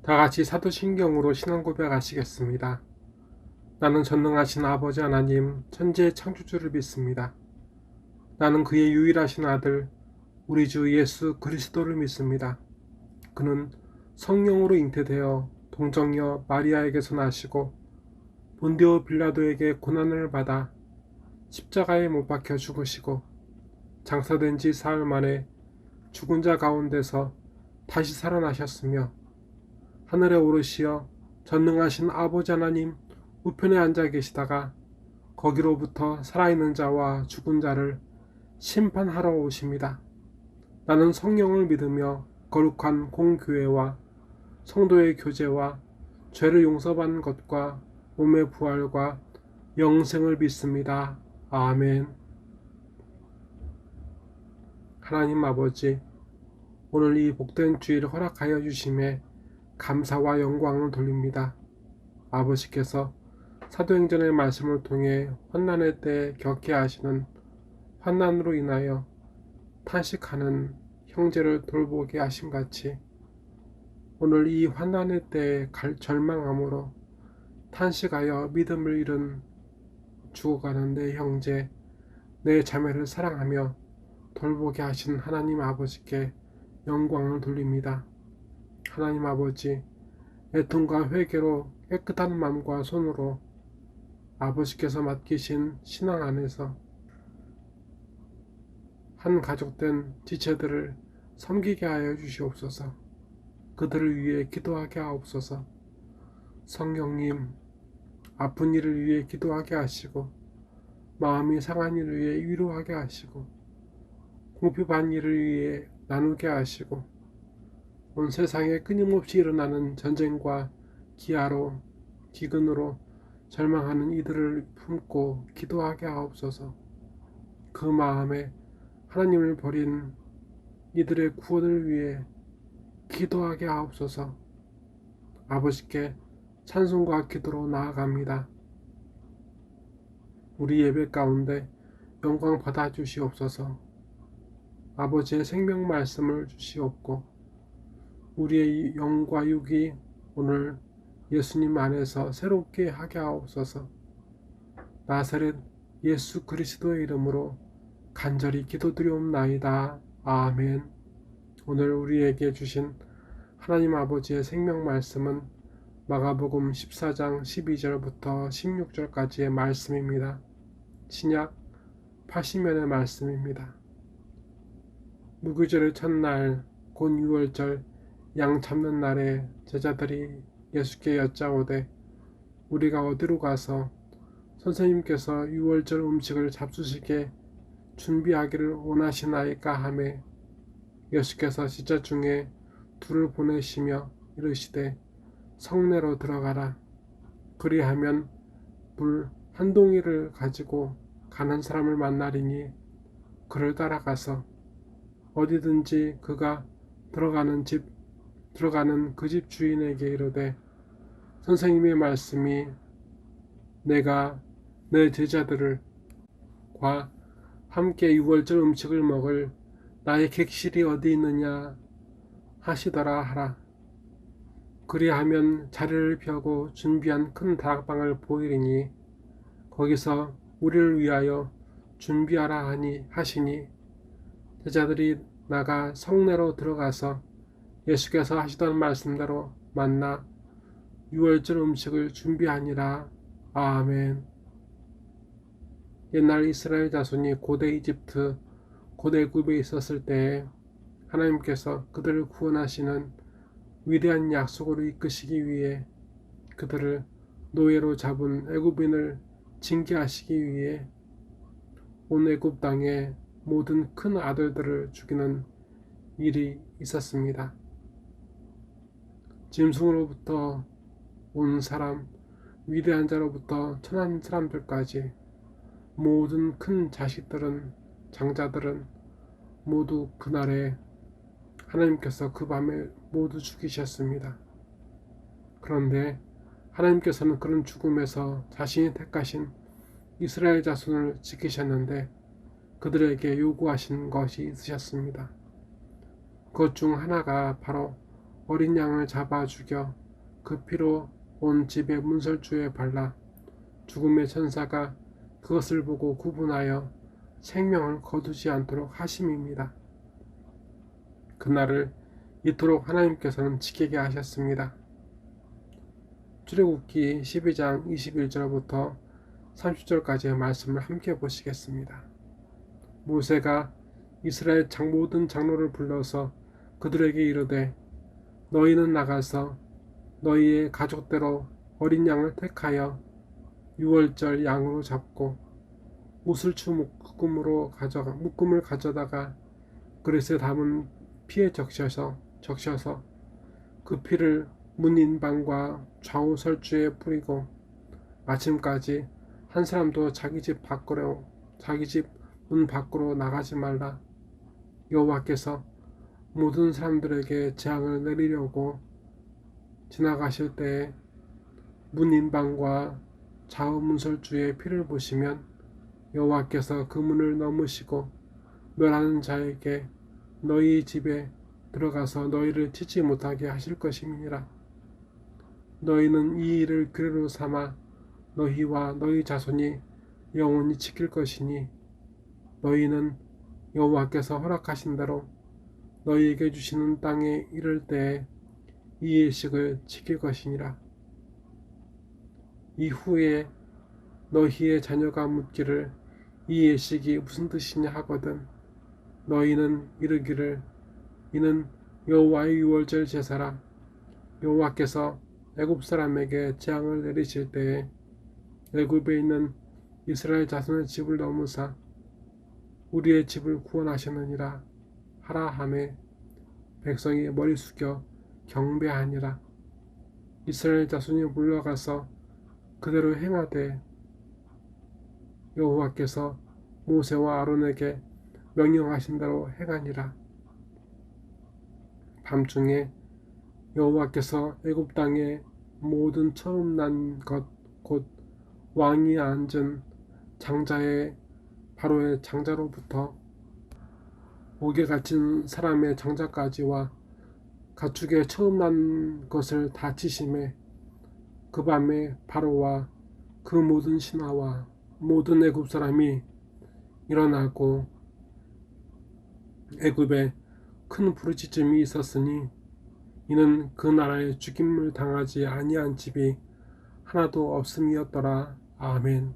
다 같이 사도신경으로 신앙 고백하시겠습니다. 나는 전능하신 아버지 하나님, 천지의 창조주를 믿습니다. 나는 그의 유일하신 아들, 우리 주 예수 그리스도를 믿습니다. 그는 성령으로 잉태되어 동정녀 마리아에게서 나시고 본디오 빌라도에게 고난을 받아 십자가에 못 박혀 죽으시고 장사된 지 사흘 만에 죽은 자 가운데서 다시 살아나셨으며 하늘에 오르시어 전능하신 아버지 하나님 우편에 앉아 계시다가 거기로부터 살아있는 자와 죽은 자를 심판하러 오십니다. 나는 성령을 믿으며 거룩한 공교회와 성도의 교제와 죄를 용서받는 것과 몸의 부활과 영생을 믿습니다. 아멘. 하나님 아버지, 오늘 이 복된 주일을 허락하여 주심에 감사와 영광을 돌립니다. 아버지께서 사도행전의 말씀을 통해 환난의 때에 겪게 하시는 환난으로 인하여 탄식하는 형제를 돌보게 하심같이 오늘 이 환난의 때에 절망함으로 탄식하여 믿음을 잃은 죽어가는 내 형제, 내 자매를 사랑하며 돌보게 하신 하나님 아버지께 영광을 돌립니다. 하나님 아버지, 애통과 회개로 깨끗한 마음과 손으로 아버지께서 맡기신 신앙 안에서 한 가족된 지체들을 섬기게 하여 주시옵소서. 그들을 위해 기도하게 하옵소서. 성령님, 아픈 이를 위해 기도하게 하시고 마음이 상한 이를 위해 위로하게 하시고 궁핍한 이를 위해 나누게 하시고 온 세상에 끊임없이 일어나는 전쟁과 기아로 기근으로 절망하는 이들을 품고 기도하게 하옵소서. 그 마음에 하나님을 버린 이들의 구원을 위해 기도하게 하옵소서. 아버지께 찬송과 기도로 나아갑니다. 우리 예배 가운데 영광 받아 주시옵소서. 아버지의 생명 말씀을 주시옵고 우리의 영과 육이 오늘 예수님 안에서 새롭게 하게 하옵소서. 나사렛 예수 그리스도의 이름으로 간절히 기도드리옵나이다. 아멘. 오늘 우리에게 주신 하나님 아버지의 생명 말씀은 마가복음 14장 12절부터 16절까지의 말씀입니다. 신약 80년의 말씀입니다. 무교절의 첫날 곧 6월절 양 잡는 날에 제자들이 예수께 여짜오되 우리가 어디로 가서 선생님께서 6월절 음식을 잡수시게 준비하기를 원하시나이까 하매 예수께서 제자 중에 둘을 보내시며 이르시되 성내로 들어가라. 그리하면 물 한 동이를 가지고 가는 사람을 만나리니 그를 따라가서 어디든지 그가 들어가는 그 집 주인에게 이르되 선생님의 말씀이 내가 내 제자들과 함께 유월절 음식을 먹을 나의 객실이 어디 있느냐 하시더라 하라. 그리하면 자리를 펴고 준비한 큰 다락방을 보이리니 거기서 우리를 위하여 준비하라 하시니 제자들이 나가 성내로 들어가서 예수께서 하시던 말씀대로 만나 유월절 음식을 준비하니라. 아멘. 옛날 이스라엘 자손이 고대 이집트, 고대 애굽에 있었을 때에 하나님께서 그들을 구원하시는 위대한 약속으로 이끄시기 위해 그들을 노예로 잡은 애굽인을 징계하시기 위해 온 애굽 땅에 모든 큰 아들들을 죽이는 일이 있었습니다. 짐승으로부터 온 사람, 위대한 자로부터 천한 사람들까지 모든 큰 자식들은, 장자들은 모두 그날에 하나님께서 그 밤에 모두 죽이셨습니다. 그런데 하나님께서는 그런 죽음에서 자신이 택하신 이스라엘 자손을 지키셨는데 그들에게 요구하신 것이 있으셨습니다. 그것 중 하나가 바로 어린 양을 잡아 죽여 그 피로 온 집의 문설주에 발라 죽음의 천사가 그것을 보고 구분하여 생명을 거두지 않도록 하심입니다. 그날을 이토록 하나님께서는 지키게 하셨습니다. 출애굽기 12장 21절부터 30절까지의 말씀을 함께 보시겠습니다. 모세가 이스라엘 모든 장로를 불러서 그들에게 이르되 너희는 나가서 너희의 가족대로 어린 양을 택하여 유월절 양으로 잡고 우슬추 묶음을 가져다가 그릇에 담은 피에 적셔서 그 피를 문 인방과 좌우 설주에 뿌리고 아침까지 한 사람도 자기 집 문 밖으로 나가지 말라. 여호와께서 모든 사람들에게 재앙을 내리려고 지나가실 때에 문 인방과 좌우 문설주의 피를 보시면 여호와께서 그 문을 넘으시고 멸하는 자에게 너희 집에 들어가서 너희를 치지 못하게 하실 것임이니라. 너희는 이 일을 규례로 삼아 너희와 너희 자손이 영원히 지킬 것이니 너희는 여호와께서 허락하신 대로 너희에게 주시는 땅에 이를 때에 이 예식을 지킬 것이니라. 이후에 너희의 자녀가 묻기를 이 예식이 무슨 뜻이냐 하거든 너희는 이르기를 이는 여호와의 유월절 제사라. 여호와께서 애굽 사람에게 재앙을 내리실 때에 애굽에 있는 이스라엘 자손의 집을 넘으사 우리의 집을 구원하셨느니라 하라 하매 백성이 머리 숙여 경배하니라. 이스라엘 자손이 물러가서 그대로 행하되 여호와께서 모세와 아론에게 명령하신 대로 행하니라. 밤중에 여호와께서 애굽 땅의 모든 처음 난 것 곧 왕이 앉은 장자의 바로의 장자로부터 옥에 갇힌 사람의 장자까지와 가축의 처음 난 것을 다 치심에 그 밤에 바로와 그 모든 신하와 모든 애굽 사람이 일어나고 애굽에 큰 부르짖음이 있었으니 이는 그 나라에 죽임을 당하지 아니한 집이 하나도 없음이었더라. 아멘.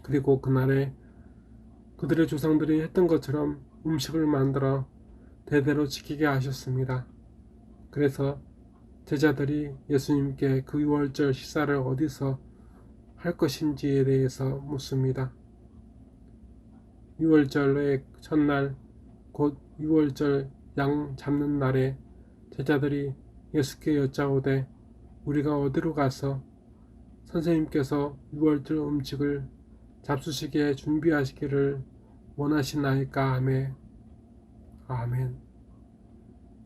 그리고 그날에 그들의 조상들이 했던 것처럼 음식을 만들어 대대로 지키게 하셨습니다. 그래서 제자들이 예수님께 그 유월절 식사를 어디서 할 것인지에 대해서 묻습니다. 유월절의 첫날 곧 유월절 양 잡는 날에 제자들이 예수께 여짜오되 우리가 어디로 가서 선생님께서 유월절 음식을 잡수시게 준비하시기를 원하시나이까 하매 아멘.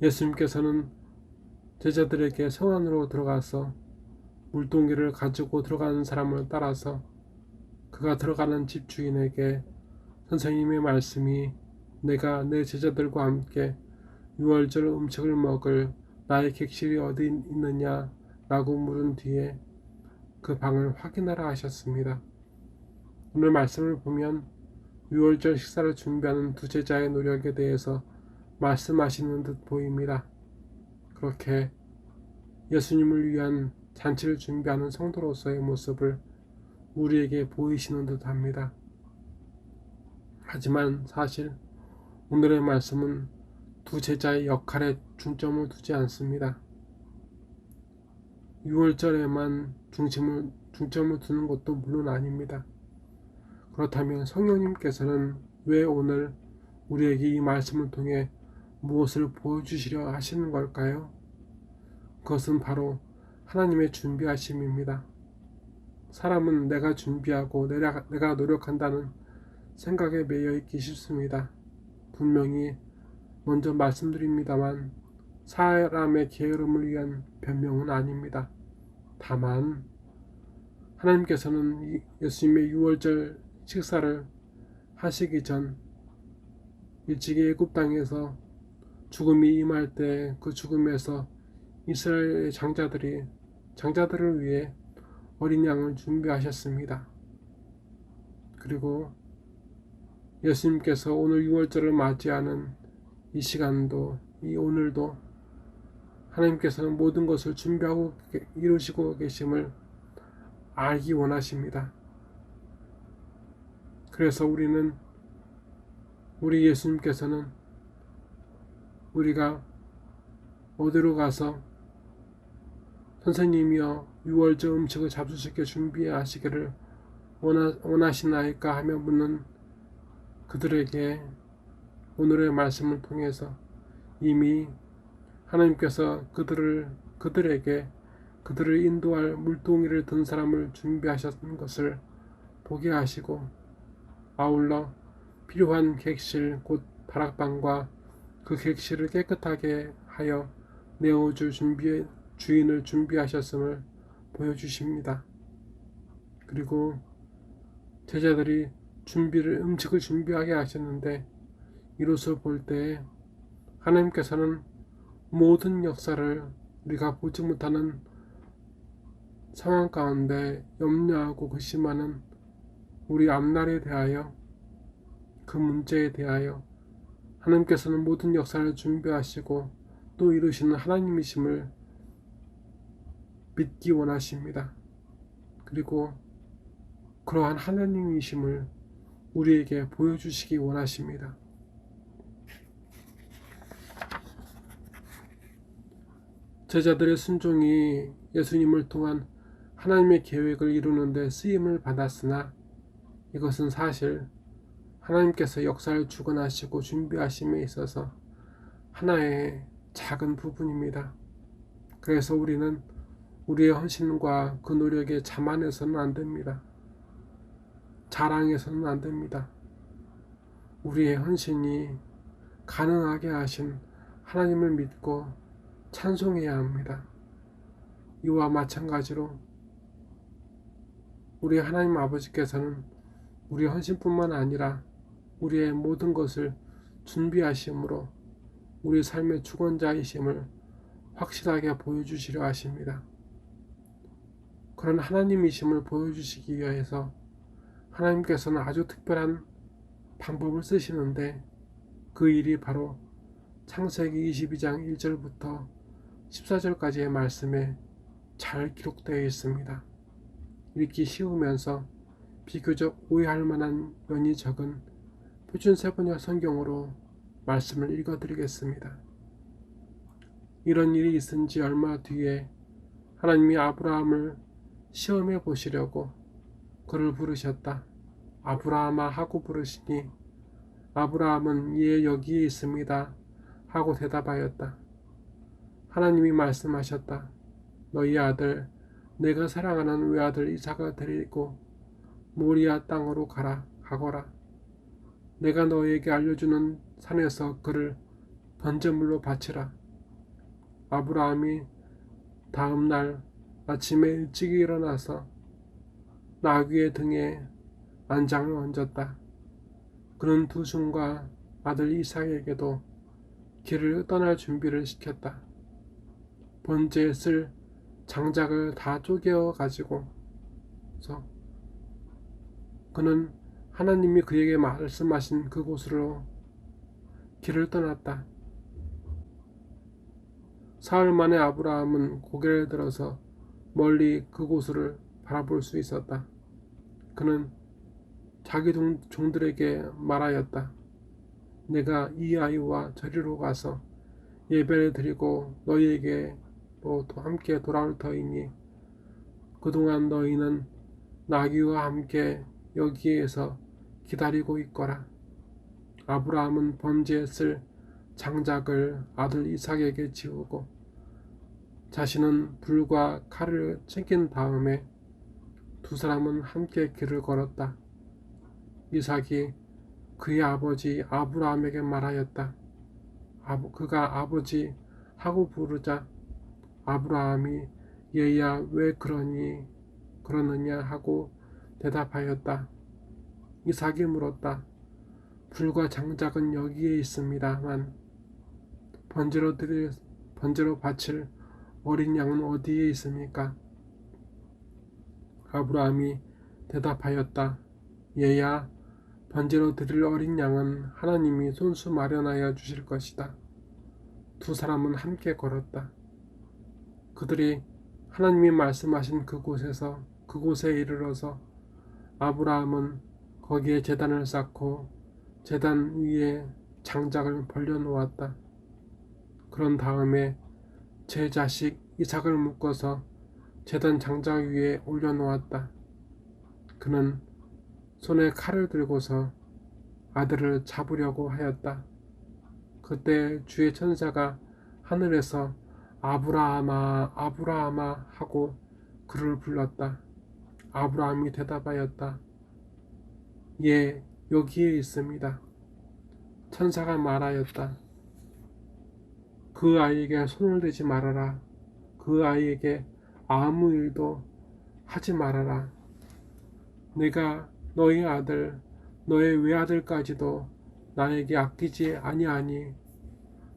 예수님께서는 제자들에게 성 안으로 들어가서 물동이를 가지고 들어가는 사람을 따라서 그가 들어가는 집 주인에게 선생님의 말씀이 내가 내 제자들과 함께 유월절 음식을 먹을 나의 객실이 어디 있느냐 라고 물은 뒤에 그 방을 확인하라 하셨습니다. 오늘 말씀을 보면 유월절 식사를 준비하는 두 제자의 노력에 대해서 말씀하시는 듯 보입니다. 그렇게 예수님을 위한 잔치를 준비하는 성도로서의 모습을 우리에게 보이시는 듯 합니다. 하지만 사실 오늘의 말씀은 두 제자의 역할에 중점을 두지 않습니다. 유월절에만 중점을 두는 것도 물론 아닙니다. 그렇다면 성령님께서는 왜 오늘 우리에게 이 말씀을 통해 무엇을 보여주시려 하시는 걸까요? 그것은 바로 하나님의 준비하심입니다. 사람은 내가 준비하고 내가 노력한다는 생각에 매여 있기 쉽습니다. 분명히 먼저 말씀드립니다만 사람의 게으름을 위한 변명은 아닙니다. 다만 하나님께서는 예수님의 유월절 식사를 하시기 전 일찍이 애굽 땅에서 죽음이 임할 때 그 죽음에서 이스라엘의 장자들을 위해 어린 양을 준비하셨습니다. 그리고 예수님께서 오늘 6월절을 맞이하는 이 시간도, 이 오늘도 하나님께서는 모든 것을 준비하고 이루시고 계심을 알기 원하십니다. 그래서 우리 예수님께서는 우리가 어디로 가서 선생님이여 6월절 음식을 잡수시게 준비하시기를 원하시나이까 하며 묻는 그들에게 오늘의 말씀을 통해서 이미 하나님께서 그들에게 그들을 인도할 물동이를 든 사람을 준비하셨는 것을 보게 하시고, 아울러 필요한 객실 곧 다락방과 그 객실을 깨끗하게 하여 내어줄 주인을 준비하셨음을 보여주십니다. 그리고 제자들이 음식을 준비하게 하셨는데, 이로써 볼 때 하나님께서는 모든 역사를 우리가 보지 못하는 상황 가운데 염려하고 의심하는 우리 앞날에 대하여, 그 문제에 대하여 하나님께서는 모든 역사를 준비하시고 또 이루시는 하나님이심을 믿기 원하십니다. 그리고 그러한 하나님이심을 우리에게 보여주시기 원하십니다. 제자들의 순종이 예수님을 통한 하나님의 계획을 이루는 데 쓰임을 받았으나 이것은 사실 하나님께서 역사를 주관하시고 준비하심에 있어서 하나의 작은 부분입니다. 그래서 우리는 우리의 헌신과 그 노력에 자만해서는 안 됩니다. 자랑해서는 안 됩니다. 우리의 헌신이 가능하게 하신 하나님을 믿고 찬송해야 합니다. 이와 마찬가지로 우리 하나님 아버지께서는 우리의 헌신뿐만 아니라 우리의 모든 것을 준비하심으로 우리 삶의 주권자이심을 확실하게 보여주시려 하십니다. 그런 하나님이심을 보여주시기 위해서 하나님께서는 아주 특별한 방법을 쓰시는데, 그 일이 바로 창세기 22장 1절부터 14절까지의 말씀에 잘 기록되어 있습니다. 읽기 쉬우면서 비교적 오해할 만한 면이 적은 표준 세번역 성경으로 말씀을 읽어드리겠습니다. 이런 일이 있은 지 얼마 뒤에 하나님이 아브라함을 시험해 보시려고 그를 부르셨다. 아브라함아 하고 부르시니 아브라함은 예 여기에 있습니다 하고 대답하였다. 하나님이 말씀하셨다. 너희 아들 내가 사랑하는 외아들 이삭을 데리고 모리아 땅으로 가거라. 내가 너에게 알려주는 산에서 그를 번제물로 바치라. 아브라함이 다음 날 아침에 일찍 일어나서 나귀의 등에 안장을 얹었다. 그는 두 종과 아들 이삭에게도 길을 떠날 준비를 시켰다. 번제에 쓸 장작을 다 쪼개어 가지고 그는 하나님이 그에게 말씀하신 그곳으로 길을 떠났다. 사흘 만에 아브라함은 고개를 들어서 멀리 그곳을 바라볼 수 있었다. 그는 자기 종들에게 말하였다. 내가 이 아이와 저리로 가서 예배를 드리고 너희에게로 함께 돌아올 터이니 그동안 너희는 나귀와 함께 여기에서 기다리고 있거라. 아브라함은 번제에 쓸 장작을 아들 이삭에게 지우고 자신은 불과 칼을 챙긴 다음에 두 사람은 함께 길을 걸었다. 이삭이 그의 아버지 아브라함에게 말하였다. 그가 아버지 하고 부르자 아브라함이 얘야 왜 그러느냐 하고 대답하였다. 이삭이 물었다. 불과 장작은 여기에 있습니다만 번제로 바칠 어린 양은 어디에 있습니까? 아브라함이 대답하였다. 얘야, 번제로 드릴 어린 양은 하나님이 손수 마련하여 주실 것이다. 두 사람은 함께 걸었다. 그들이 하나님이 말씀하신 그곳에 이르러서 아브라함은 거기에 제단을 쌓고 제단 위에 장작을 벌려 놓았다. 그런 다음에 제 자식 이삭을 묶어서 제단 장작 위에 올려 놓았다. 그는 손에 칼을 들고서 아들을 잡으려고 하였다. 그때 주의 천사가 하늘에서 아브라함아, 아브라함아 하고 그를 불렀다. 아브라함이 대답하였다. 예, 여기에 있습니다. 천사가 말하였다. 그 아이에게 손을 대지 말아라. 그 아이에게 아무 일도 하지 말아라. 내가 너의 아들, 너의 외아들까지도 나에게 아끼지 아니하니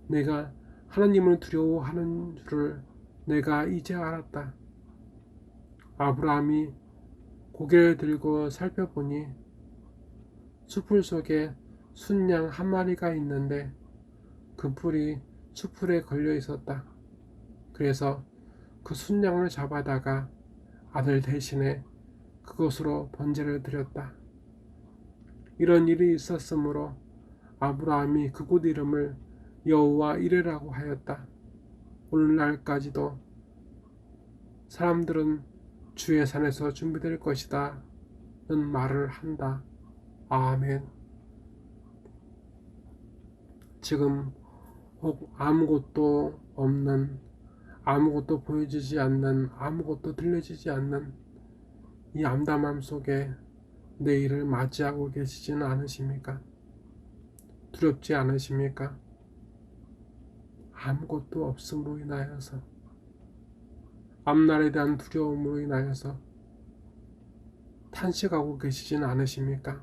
내가 하나님을 두려워하는 줄을 내가 이제 알았다. 아브라함이 고개를 들고 살펴보니 수풀 속에 순양 한 마리가 있는데 그 뿔이 수풀에 걸려 있었다. 그래서 그 순양을 잡아다가 아들 대신에 그곳으로 번제를 드렸다. 이런 일이 있었으므로 아브라함이 그곳 이름을 여호와 이레라고 하였다. 오늘날까지도 사람들은 주의 산에서 준비될 것이다 는 말을 한다. 아멘. 지금 혹 아무것도 없는, 아무것도 보여지지 않는, 아무것도 들려지지 않는 이 암담함 속에 내일을 맞이하고 계시지는 않으십니까? 두렵지 않으십니까? 아무것도 없음으로 인하여서, 앞날에 대한 두려움으로 인하여서 탄식하고 계시지는 않으십니까?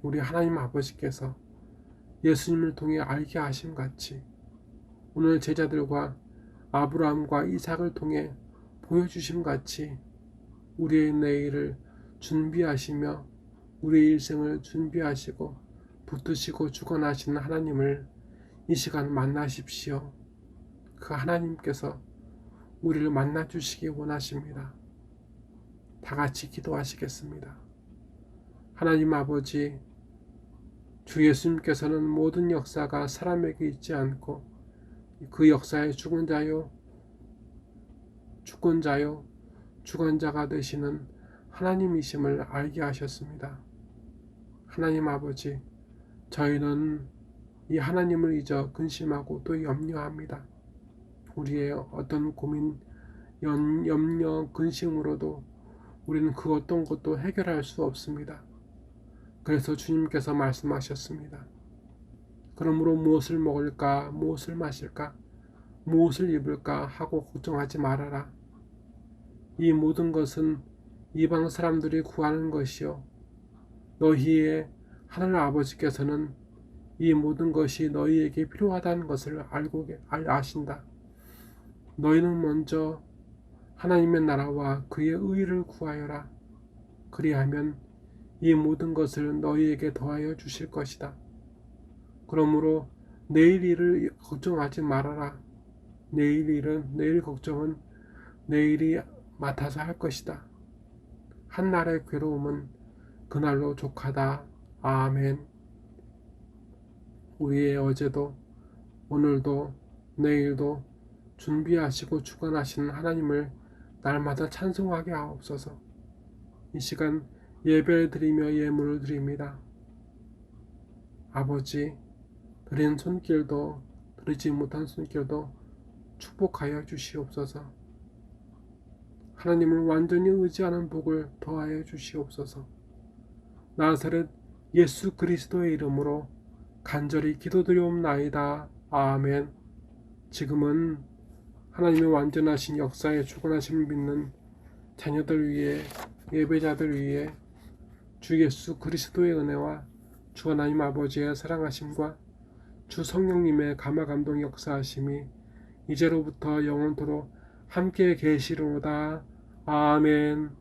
우리 하나님 아버지께서 예수님을 통해 알게 하심 같이 오늘 제자들과 아브라함과 이삭을 통해 보여주심 같이 우리의 내일을 준비하시며 우리의 일생을 준비하시고 붙드시고 주관하시는 하나님을 이 시간 만나십시오. 그 하나님께서 우리를 만나주시기 원하십니다. 다 같이 기도하시겠습니다. 하나님 아버지, 주 예수님께서는 모든 역사가 사람에게 있지 않고 그 역사의 주권자요, 주권자가 되시는 하나님이심을 알게 하셨습니다. 하나님 아버지, 저희는 이 하나님을 잊어 근심하고 또 염려합니다. 우리의 어떤 고민, 염려, 근심으로도 우리는 그 어떤 것도 해결할 수 없습니다. 그래서 주님께서 말씀하셨습니다. 그러므로 무엇을 먹을까, 무엇을 마실까, 무엇을 입을까 하고 걱정하지 말아라. 이 모든 것은 이방 사람들이 구하는 것이요, 너희의 하늘 아버지께서는 이 모든 것이 너희에게 필요하다는 것을 아신다. 너희는 먼저 하나님의 나라와 그의 의를 구하여라. 그리하면 이 모든 것을 너희에게 더하여 주실 것이다. 그러므로 내일 일을 걱정하지 말아라. 내일 걱정은 내일이 맡아서 할 것이다. 한날의 괴로움은 그날로 족하다. 아멘. 우리의 어제도 오늘도 내일도 준비하시고 주관하시는 하나님을 날마다 찬송하게 하옵소서. 이 시간 예배를 드리며 예물을 드립니다. 아버지, 드린 손길도 드리지 못한 손길도 축복하여 주시옵소서. 하나님을 완전히 의지하는 복을 더하여 주시옵소서. 나사렛 예수 그리스도의 이름으로 간절히 기도드리옵나이다. 아멘. 지금은 하나님의 완전하신 역사에 주관하심을 믿는 자녀들 위해, 예배자들 위해 주 예수 그리스도의 은혜와 주 하나님 아버지의 사랑하심과 주 성령님의 감화 감동 역사하심이 이제로부터 영원토록 함께 계시로다. 아멘.